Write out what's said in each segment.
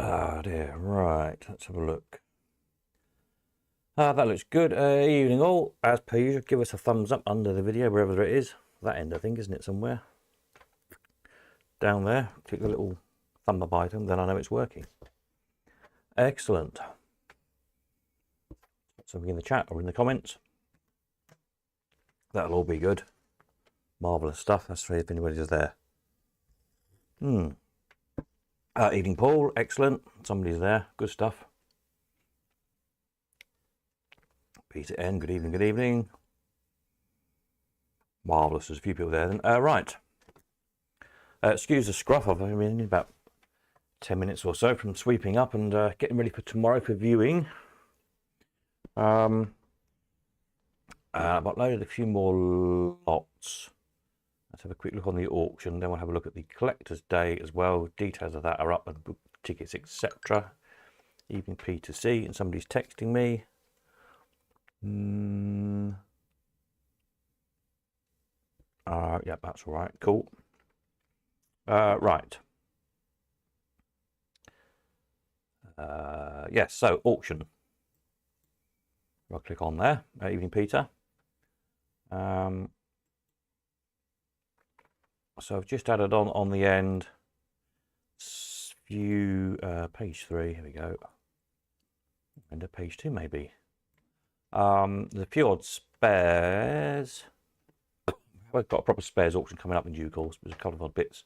Ah dear, right, let's have a look. That looks good. Evening all. As per usual, give us a thumbs up under the video, wherever it is. That end, I think, isn't it, somewhere? Down there. Click the little thumb up item, then I know it's working. Excellent. Something in the chat or in the comments. That'll all be good. Marvellous stuff. That's for if anybody's there. Evening Paul, excellent. Somebody's there. Good stuff. Peter N, good evening, good evening. Marvellous, there's a few people there then. Right. Excuse the scruff, I've been in about 10 minutes or so from sweeping up and getting ready for tomorrow for viewing. I've uploaded a few more lots. Let's have a quick look on the auction, then we'll have a look at the collector's day as well. Details of that are up, and book tickets, etc. Evening P2C, and somebody's texting me. Yeah, that's all right. Cool. Right. Yes, so auction. I'll click on there. Evening Peter. So I've just added on the end view page 3. Here we go. And page 2 maybe. The few odd spares. I've got a proper spares auction coming up in due course. There's a couple of odd bits.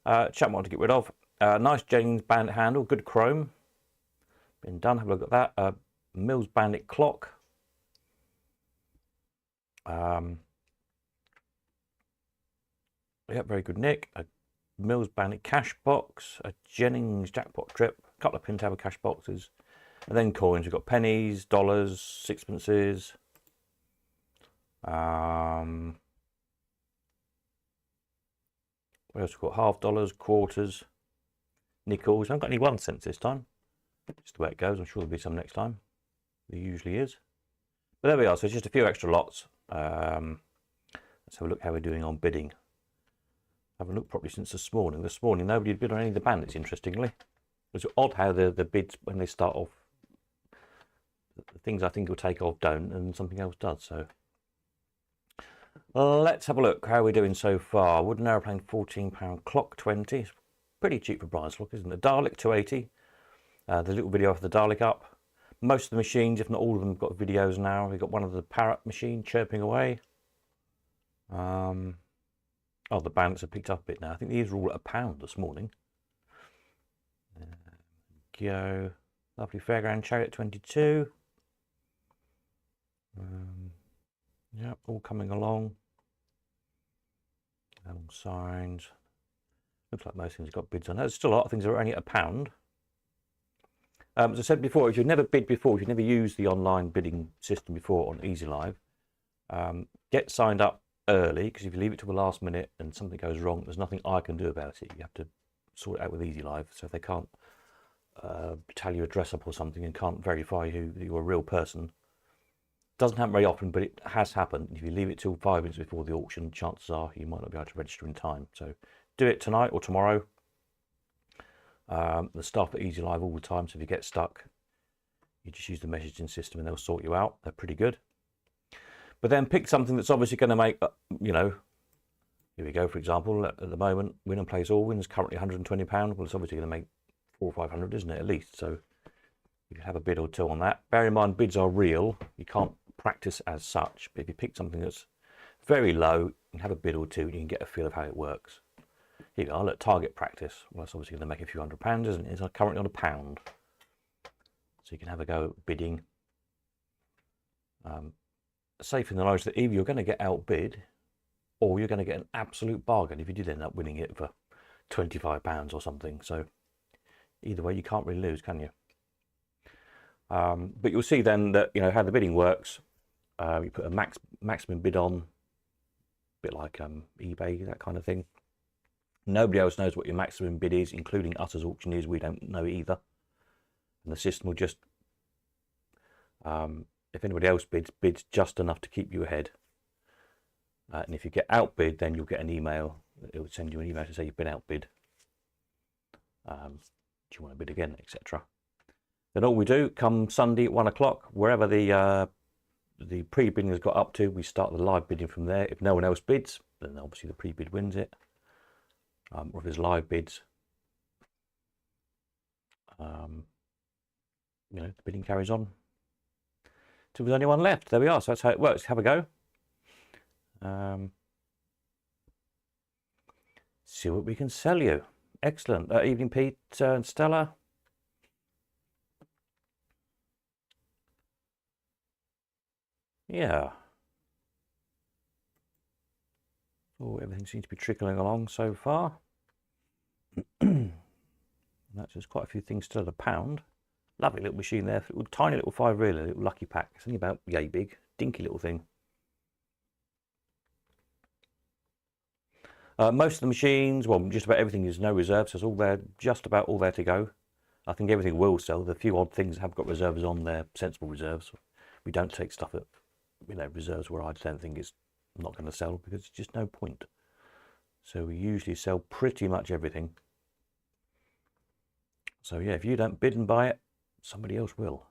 Chat wanted to get rid of. Nice Jennings Bandit handle, good chrome. Been done. Have a look at that. Mills Bandit clock. Yeah, very good nick. A Mills Bandit cash box. A Jennings jackpot trip. A couple of pin tabber cash boxes. And then coins. We've got pennies, dollars, sixpences. What else we've got? $half, quarters, nickels. I haven't got any 1 cents this time. Just the way it goes. I'm sure there'll be some next time. There usually is. But there we are. So it's just a few extra lots. Let's have a look how we're doing on bidding. I haven't looked properly since this morning. This morning nobody had bid on any of the bandits, interestingly. It's odd how the bids, when they start off, the things I think will take off don't, and something else does. So let's have a look how we're doing so far. Wooden aeroplane £14, clock 20. It's pretty cheap for Bryanslock, isn't it? Dalek 280. The little video of the Dalek up. Most of the machines, if not all of them, have got videos now. We've got one of the parrot machine chirping away. Oh, the bandits have picked up a bit now. I think these were all at £1 this morning. Go. Lovely Fairground Chariot 22. Yeah, all coming along. Signs. Looks like most things have got bids on. There's still a lot of things that are only at £1. As I said before, if you've never bid before, if you've never used the online bidding system before on Easy Live, get signed up early, because if you leave it to the last minute and something goes wrong, there's nothing I can do about it. You have to sort it out with Easy Live. So if they can't tally your address up or something and can't verify you're a real person, doesn't happen very often, but it has happened. If you leave it till 5 minutes before the auction, chances are you might not be able to register in time. So do it tonight or tomorrow. The staff at Easy Live all the time, so if you get stuck, you just use the messaging system and they'll sort you out. They're pretty good. But then pick something that's obviously going to make, you know, here we go, for example, at the moment, Win and Place All Win is currently £120. Well, it's obviously going to make 400 or 500, isn't it, at least? So you can have a bid or two on that. Bear in mind, bids are real. You can't practice as such, but if you pick something that's very low, you can have a bid or two and you can get a feel of how it works. Here you go, look, target practice. Well, it's obviously going to make a few £100, isn't it? It's currently on £1. So you can have a go at bidding. Safe in the knowledge that either you're going to get outbid or you're going to get an absolute bargain if you did end up winning it for £25 or something. So either way, you can't really lose, can you? But you'll see then that, you know, how the bidding works. You put a maximum bid on, a bit like eBay, that kind of thing. Nobody else knows what your maximum bid is, including us as auctioneers. We don't know either. And the system will just, if anybody else bids just enough to keep you ahead. And if you get outbid, then you'll get an email. It will send you an email to say you've been outbid. Do you want to bid again, etc. Then all we do, come Sunday at 1 o'clock, wherever the pre-bidding has got up to, we start the live bidding from there. If no one else bids, then obviously the pre-bid wins it. Or if there's live bids, you know, the bidding carries on till there's only one left. There we are. So that's how it works. Have a go. See what we can sell you. Excellent. Evening, Pete and Stella. Yeah. Oh, everything seems to be trickling along so far. That's just quite a few things still at £1. Lovely little machine there. Tiny little 5-reeler, little Lucky Pack. It's only about yay big. Dinky little thing. Most of the machines, well, just about everything is no reserves. So it's all there, just about all there to go. I think everything will sell. The few odd things have got reserves on there, sensible reserves. We don't take stuff at, you know, reserves where I don't think it's not going to sell because it's just no point. So we usually sell pretty much everything. So yeah, if you don't bid and buy it, somebody else will.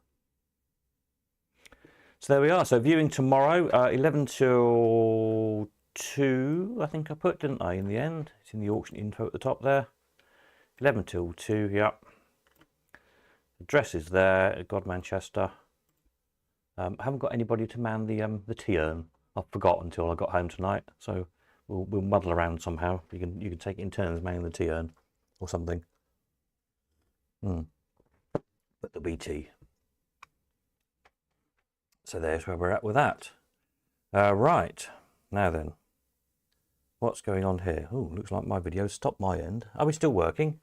So there we are. So viewing tomorrow, 11 till 2, I think I put, didn't I, in the end? It's in the auction info at the top there. 11 till 2, yeah. Address is there, God Manchester. I haven't got anybody to man the tea urn. I forgot until I got home tonight, so we'll muddle around somehow. You can take it in turns manning the tea urn or something. But there'll be tea. So there's where we're at with that. Right, now then, what's going on here? Oh, looks like my video's stopped my end. Are we still working?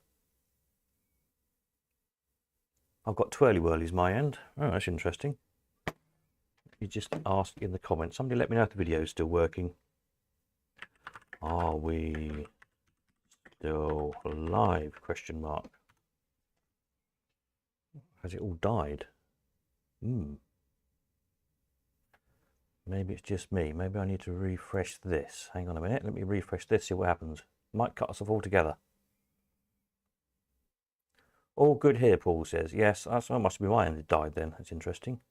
I've got twirly whirlies my end. Oh, that's interesting. You just ask in the comments. Somebody let me know if the video is still working. Are we still live? Question mark. Has it all died? Maybe it's just me. Maybe I need to refresh this. Hang on a minute. Let me refresh this, see what happens. Might cut us off altogether. All good here, Paul says. Yes, that must be my end. It died then. That's interesting.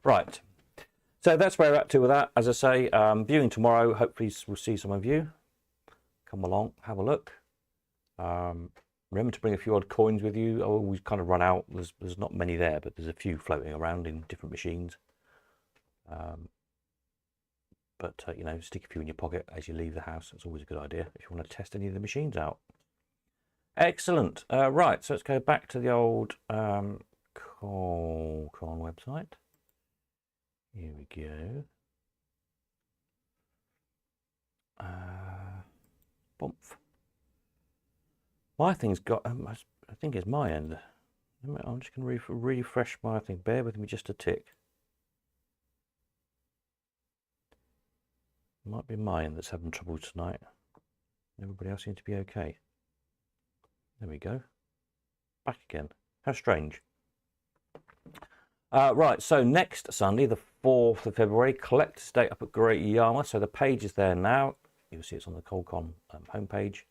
Right. So that's where we're up to with that. As I say, viewing tomorrow. Hopefully we'll see some of you. Come along, have a look. Remember to bring a few odd coins with you. Oh, we've kind of run out. There's not many there, but there's a few floating around in different machines. But you know, stick a few in your pocket as you leave the house. That's always a good idea if you want to test any of the machines out. Excellent. Right, so let's go back to the old Colecon website. Here we go. Bump. My thing's got, I think it's my end. I'm just going to refresh my thing. Bear with me just a tick. Might be my end that's having trouble tonight. Everybody else seems to be okay. There we go. Back again. How strange. Right, so next Sunday, the 4th of February, Collector's Day up at Great Yarmouth. So the page is there now. You'll see it's on the Colecon homepage.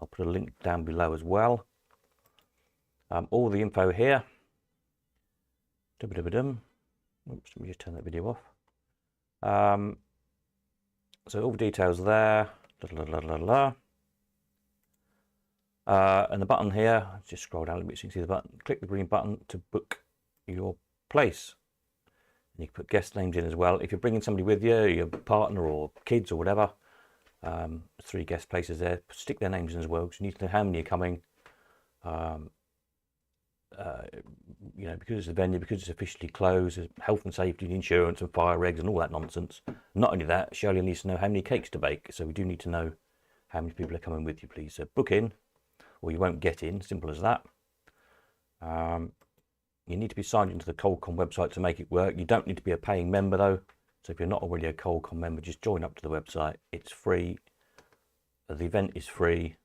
I'll put a link down below as well. All the info here. Oops, let me just turn that video off. So all the details there. And the button here, just scroll down a bit so you can see the button. Click the green button to book your place. And you can put guest names in as well. If you're bringing somebody with you, your partner or kids or whatever, 3 guest places there. Stick their names in as well because you need to know how many are coming. You know, because it's a venue, because it's officially closed, there's health and safety and insurance and fire regs and all that nonsense. Not only that, Shirley needs to know how many cakes to bake. So we do need to know how many people are coming with you, please. So book in, or you won't get in. Simple as that. You need to be signed into the Colecon website to make it work. You don't need to be a paying member though. So if you're not already a Colecon member, just join up to the website. It's free. The event is free.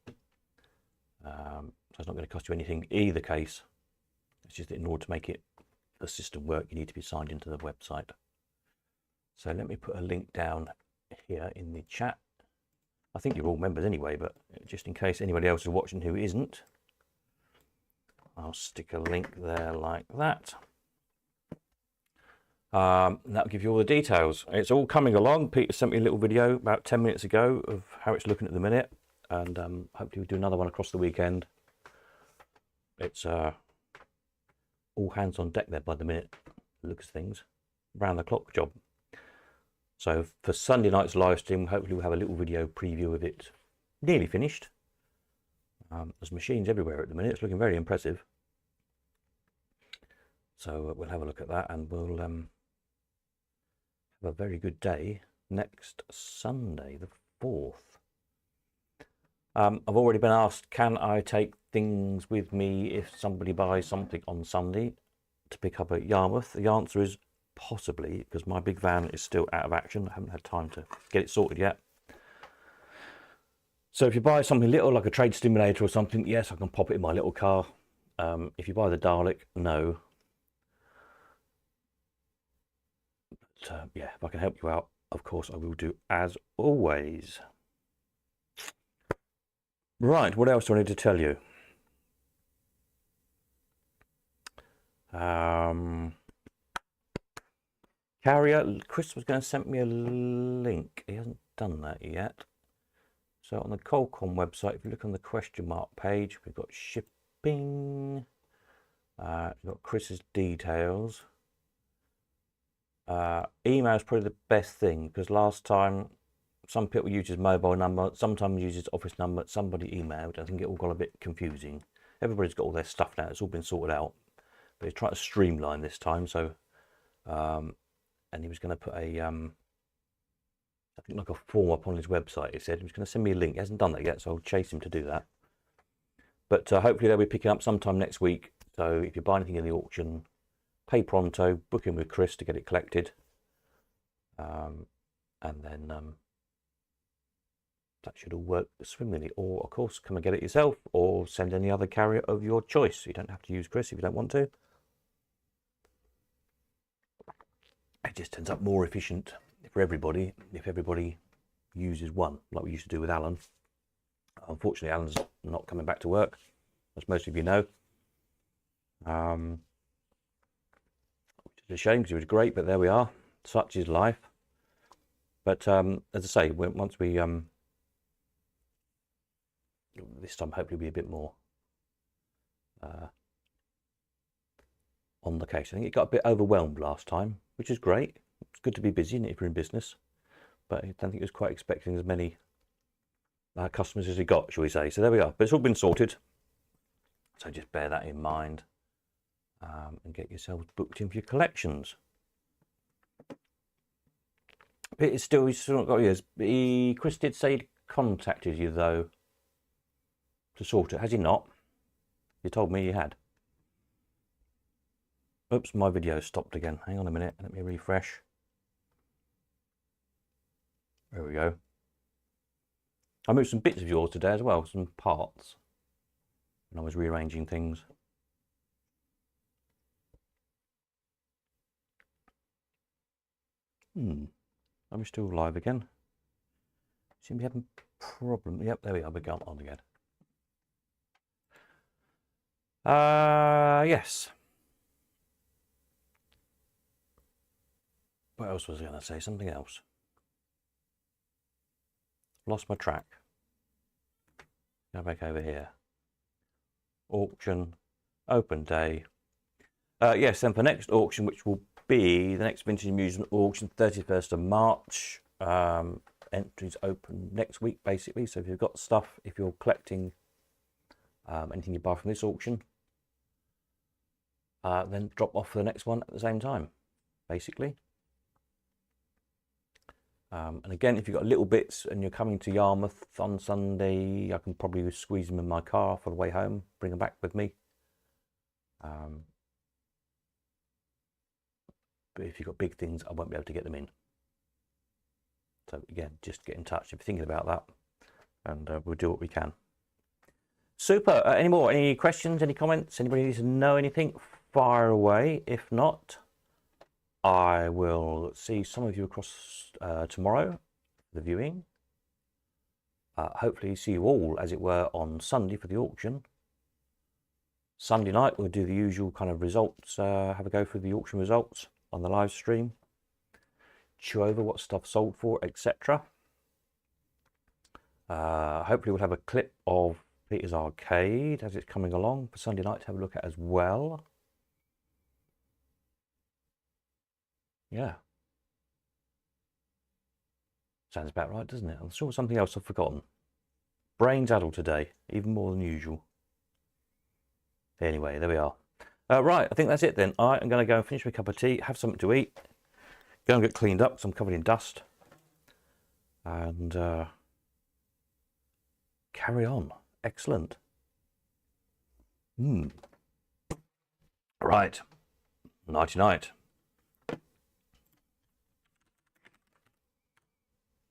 So it's not going to cost you anything either case. It's just that in order to make it the system work, you need to be signed into the website. So let me put a link down here in the chat. I think you're all members anyway, but just in case anybody else is watching who isn't, I'll stick a link there like that. That'll give you all the details. It's all coming along. Peter sent me a little video about 10 minutes ago of how it's looking at the minute, and hopefully we'll do another one across the weekend. It's all hands on deck there by the minute, looks things, round the clock job. So for Sunday night's live stream, hopefully we'll have a little video preview of it nearly finished. There's machines everywhere at the minute. It's looking very impressive. So we'll have a look at that, and we'll have a very good day next Sunday, the 4th. I've already been asked, can I take things with me if somebody buys something on Sunday to pick up at Yarmouth? The answer is possibly, because my big van is still out of action. I haven't had time to get it sorted yet. So if you buy something little like a trade stimulator or something, yes, I can pop it in my little car. If you buy the Dalek, no. But yeah, if I can help you out, of course I will do, as always. Right, what else do I need to tell you? Carrier, Chris was going to send me a link. He hasn't done that yet. So on the Qualcomm website, if you look on the question mark page, we've got shipping. We've got Chris's details. Email is probably the best thing, because last time some people use his mobile number, sometimes use his office number, somebody emailed. I think it all got a bit confusing. Everybody's got all their stuff now, it's all been sorted out. But he's trying to streamline this time, so and he was going to put a I think like a form up on his website. He said he was going to send me a link. He hasn't done that yet, so I'll chase him to do that. But hopefully they'll be picking up sometime next week. So if you buy anything in the auction, pay pronto, book in with Chris to get it collected, and then that should all work swimmingly. Or of course, come and get it yourself, or send any other carrier of your choice. You don't have to use Chris if you don't want to. It just turns up more efficient for everybody if everybody uses one, like we used to do with Alan. Unfortunately, Alan's not coming back to work, as most of you know. Which is a shame, because he was great, but there we are. Such is life. But as I say, once we this time hopefully be a bit more on the case. I think it got a bit overwhelmed last time, which is great. It's good to be busy if you're in business, but I don't think it was quite expecting as many customers as he got, shall we say. So there we are. But it's all been sorted. So just bear that in mind, and get yourselves booked in for your collections. But he's still not got yours. Chris did say he contacted you though to sort it. Has he not? You told me he had. Oops, my video stopped again. Hang on a minute. Let me refresh. There we go. I moved some bits of yours today as well, some parts, when I was rearranging things. Are we still live again? Seem to be having a problem. Yep, there we are. We're going on again. Yes. What else was I going to say? Something else. Lost my track. Go back over here. Auction, open day. Yes, then for next auction, which will be the next Vintage Amusement auction, 31st of March. Entries open next week, basically. So if you've got stuff, if you're collecting anything you buy from this auction, then drop off for the next one at the same time, basically. And again, if you've got little bits and you're coming to Yarmouth on Sunday, I can probably squeeze them in my car for the way home, bring them back with me. But if you've got big things, I won't be able to get them in. So again, just get in touch if you're thinking about that, and we'll do what we can. Super. Any more? Any questions? Any comments? Anybody needs to know anything? Fire away. If not, I will see some of you across tomorrow, the viewing. hopefully see you all, as it were, on Sunday for the auction. Sunday night we'll do the usual kind of results, have a go through the auction results on the live stream, chew over what stuff sold for, etc. Hopefully we'll have a clip of Peter's Arcade as it's coming along for Sunday night to have a look at as well. Yeah. Sounds about right, doesn't it? I'm sure something else I've forgotten. Brains addled today, even more than usual. Anyway, there we are. Right, I think that's it then. I'm going to go and finish my cup of tea, have something to eat, go and get cleaned up because I'm covered in dust, and carry on. Excellent. Right. Nighty night.